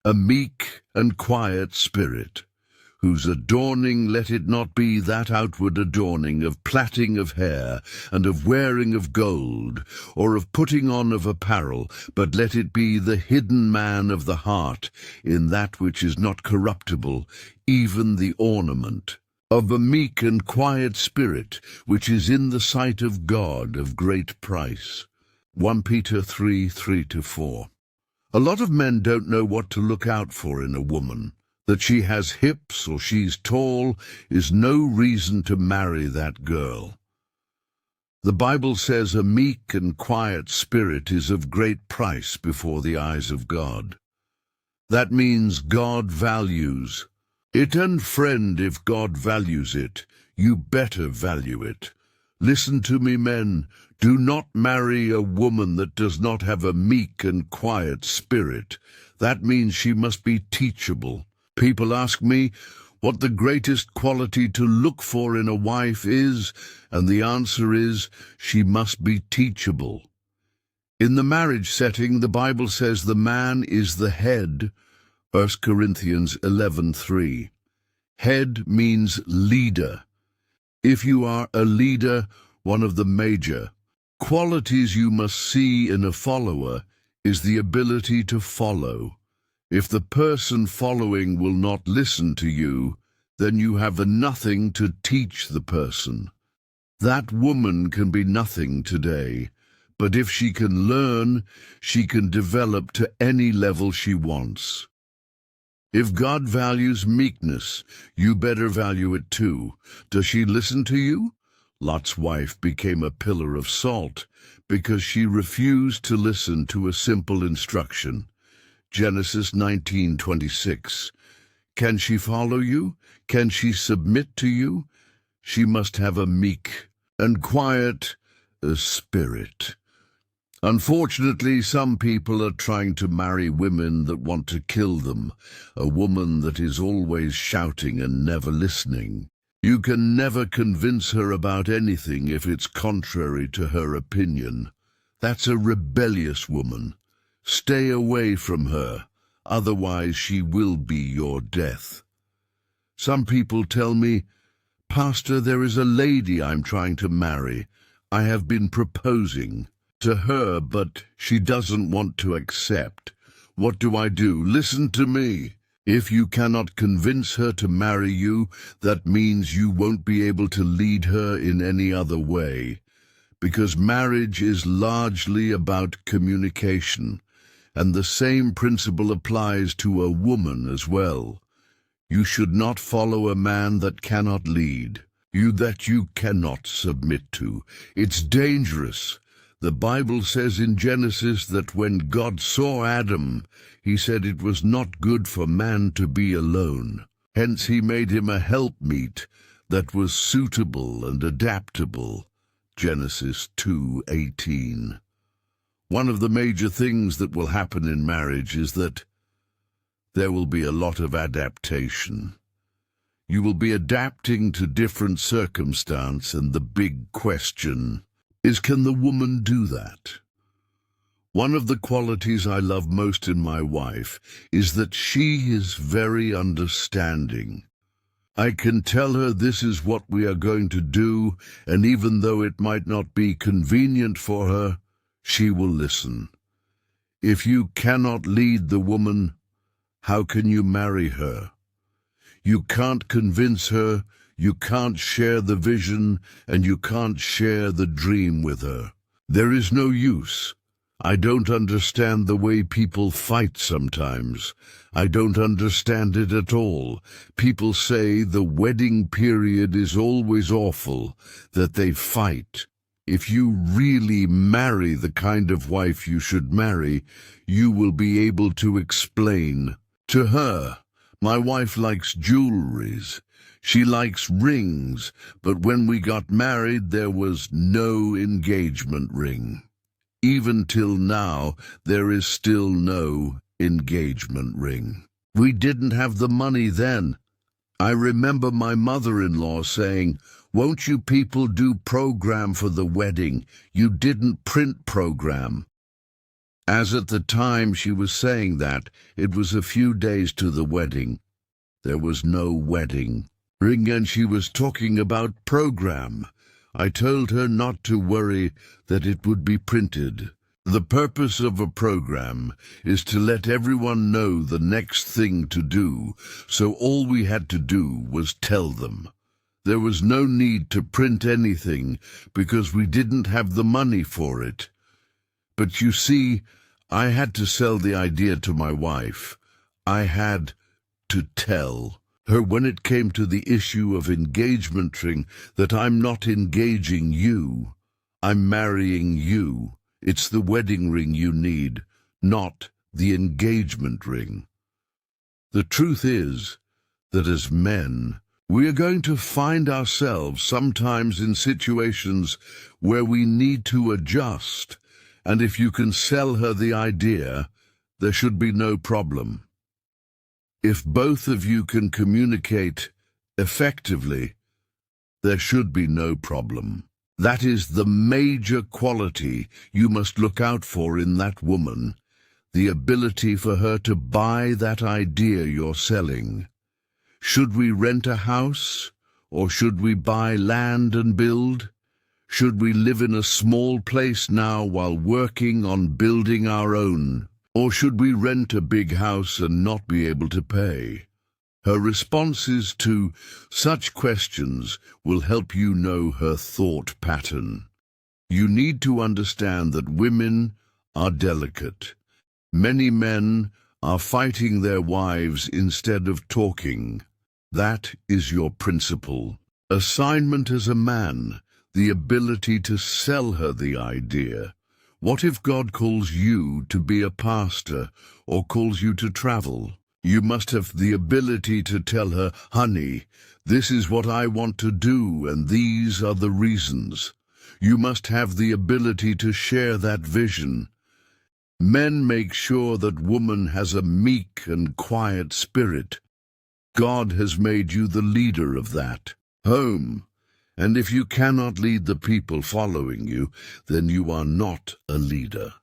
a meek and quiet spirit, whose adorning let it not be that outward adorning of plaiting of hair, and of wearing of gold, or of putting on of apparel, but let it be the hidden man of the heart, in that which is not corruptible, even the ornament of a meek and quiet spirit, which is in the sight of God of great price. 1 Peter 3:3-4. A lot of men don't know what to look out for in a woman. That she has hips or she's tall is no reason to marry that girl. The Bible says a meek and quiet spirit is of great price before the eyes of God. That means God values it, and friend, if God values it, you better value it. Listen to me, men. Do not marry a woman that does not have a meek and quiet spirit. That means she must be teachable. People ask me what the greatest quality to look for in a wife is, and the answer is she must be teachable. In the marriage setting, the Bible says the man is the head, 1 Corinthians 11:3. Head means leader. If you are a leader, one of the major qualities you must see in a follower is the ability to follow. If the person following will not listen to you, then you have nothing to teach the person. That woman can be nothing today, but if she can learn, she can develop to any level she wants. If God values meekness, you better value it too. Does she listen to you? Lot's wife became a pillar of salt because she refused to listen to a simple instruction. Genesis 19:26. Can she follow you? Can she submit to you? She must have a meek and quiet spirit. Unfortunately, some people are trying to marry women that want to kill them, a woman that is always shouting and never listening. You can never convince her about anything if it's contrary to her opinion. That's a rebellious woman. Stay away from her, otherwise she will be your death. Some people tell me, Pastor, there is a lady I'm trying to marry. I have been proposing to her, but she doesn't want to accept. What do I do? Listen to me. If you cannot convince her to marry you, that means you won't be able to lead her in any other way, because marriage is largely about communication. And the same principle applies to a woman as well. You should not follow a man that cannot lead, that you cannot submit to. It's dangerous. The Bible says in Genesis that when God saw Adam, he said it was not good for man to be alone. Hence he made him a helpmeet that was suitable and adaptable. Genesis 2:18. One of the major things that will happen in marriage is that there will be a lot of adaptation. You will be adapting to different circumstance, and the big question is, can the woman do that? One of the qualities I love most in my wife is that she is very understanding. I can tell her this is what we are going to do, and even though it might not be convenient for her, she will listen. If you cannot lead the woman, how can you marry her? You can't convince her, you can't share the vision, and you can't share the dream with her. There is no use. I don't understand the way people fight sometimes. I don't understand it at all. People say the wedding period is always awful, that they fight. If you really marry the kind of wife you should marry, you will be able to explain to her. My wife likes jewelries. She likes rings, but when we got married, there was no engagement ring. Even till now, there is still no engagement ring. We didn't have the money then. I remember my mother-in-law saying, "Won't you people do program for the wedding? You didn't print program." As at the time she was saying that, it was a few days to the wedding. There was no wedding. And she was talking about program. I told her not to worry, that it would be printed. The purpose of a program is to let everyone know the next thing to do, so all we had to do was tell them. There was no need to print anything because we didn't have the money for it. But you see, I had to sell the idea to my wife. I had to tell her when it came to the issue of engagement ring that I'm not engaging you. I'm marrying you. It's the wedding ring you need, not the engagement ring. The truth is that as men, we are going to find ourselves sometimes in situations where we need to adjust, and if you can sell her the idea, there should be no problem. If both of you can communicate effectively, there should be no problem. That is the major quality you must look out for in that woman, the ability for her to buy that idea you're selling. Should we rent a house, or should we buy land and build? Should we live in a small place now while working on building our own? Or should we rent a big house and not be able to pay? Her responses to such questions will help you know her thought pattern. You need to understand that women are delicate. Many men are fighting their wives instead of talking. That is your principal assignment as a man, the ability to sell her the idea. What if God calls you to be a pastor or calls you to travel? You must have the ability to tell her, honey, this is what I want to do and these are the reasons. You must have the ability to share that vision. Men make sure that woman has a meek and quiet spirit. God has made you the leader of that home. And if you cannot lead the people following you, then you are not a leader.